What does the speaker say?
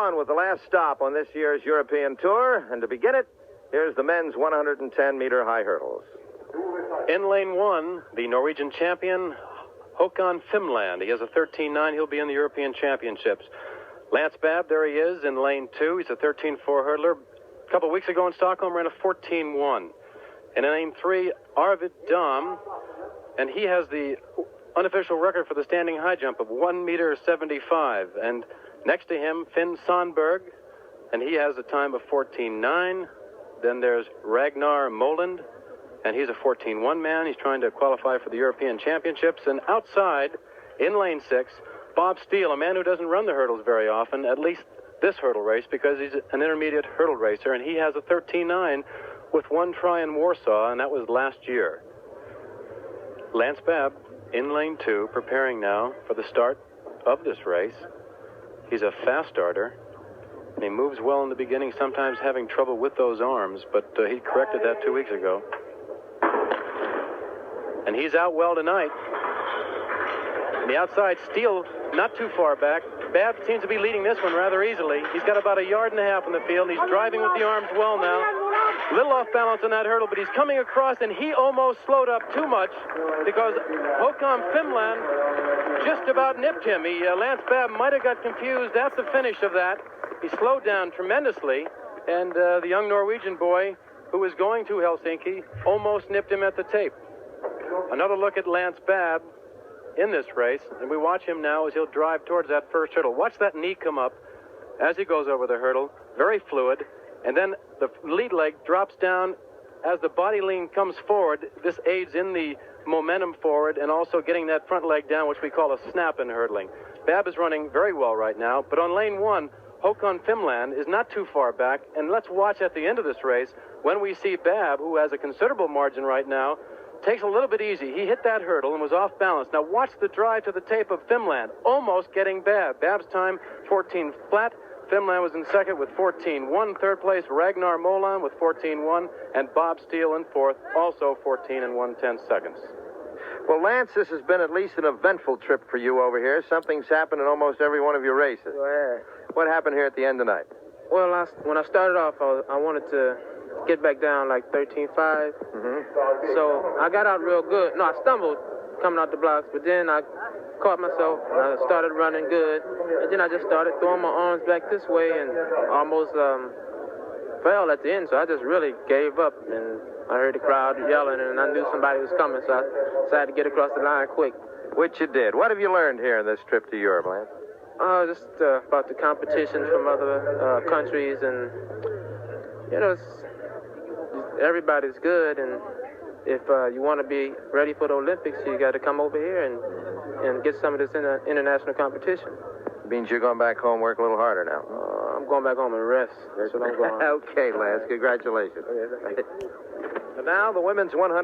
on with the last stop on this year's European Tour. And to begin it, here's the men's 110-meter high hurdles. In lane one, the Norwegian champion, Håkon Finland. He has a 13.9. He'll be in the European Championships. Lance Babb, there he is in lane two. He's a 13.4 hurdler. A couple weeks ago in Stockholm, ran a 14.1. And in lane three, Arvid Dam, and he has the unofficial record for the standing high jump of 1.75 m. And next to him, Finn Sandberg, and he has a time of 14.9. Then there's Ragnar Moland, and he's a 14.1 man. He's trying to qualify for the European Championships. And outside, in lane six, Bob Steele, a man who doesn't run the hurdles very often, at least this hurdle race, because he's an intermediate hurdle racer, and he has a 13.9 with one try in Warsaw, and that was last year. Lance Babb in lane two, preparing now for the start of this race. He's a fast starter, and he moves well in the beginning, sometimes having trouble with those arms, but he corrected that 2 weeks ago. And he's out well tonight. On the outside, Steele not too far back. Babb seems to be leading this one rather easily. He's got about 1.5 yards in the field. He's driving with the arms well now. A little off balance on that hurdle, but he's coming across, and he almost slowed up too much because Håkon Finland just about nipped him. Lance Babb might have got confused at the finish of that. He slowed down tremendously, and the young Norwegian boy who was going to Helsinki almost nipped him at the tape. Another look at Lance Babb in this race, and we watch him now as he'll drive towards that first hurdle. Watch that knee come up as he goes over the hurdle, very fluid, and then the lead leg drops down as the body lean comes forward. This aids in the momentum forward and also getting that front leg down, which we call a snap in hurdling. Babb is running very well right now, but on lane one, Håkon Finland is not too far back, and let's watch at the end of this race when we see Babb, who has a considerable margin right now, takes a little bit easy. He hit that hurdle and was off balance. Now watch the drive to the tape of Finland, almost getting Babb. Babb's time, 14 flat. Finland was in second with 14.1. Third place, Ragnar Moland with 14.1. And Bob Steele in fourth, also 14 and 1/10 seconds. Well, Lance, this has been at least an eventful trip for you over here. Something's happened in almost every one of your races. Yeah. What happened here at the end tonight? Well, when I started off, I wanted to get back down like 13.5. So I got out real good. No, I stumbled coming out the blocks, but then I caught myself, and I started running good, and then I just started throwing my arms back this way and almost fell at the end, so I just really gave up, and I heard the crowd yelling, and I knew somebody was coming, so I decided to get across the line quick. Which you did. What have you learned here in this trip to Europe, Lance? Just about the competition from other countries, and, everybody's good, and if you want to be ready for the Olympics, you got to come over here and get some of this international competition. Means you're going back home, work a little harder now. I'm going back home and rest. That's what I'm going. Okay, Lance. Congratulations. Okay, And now the women's 100.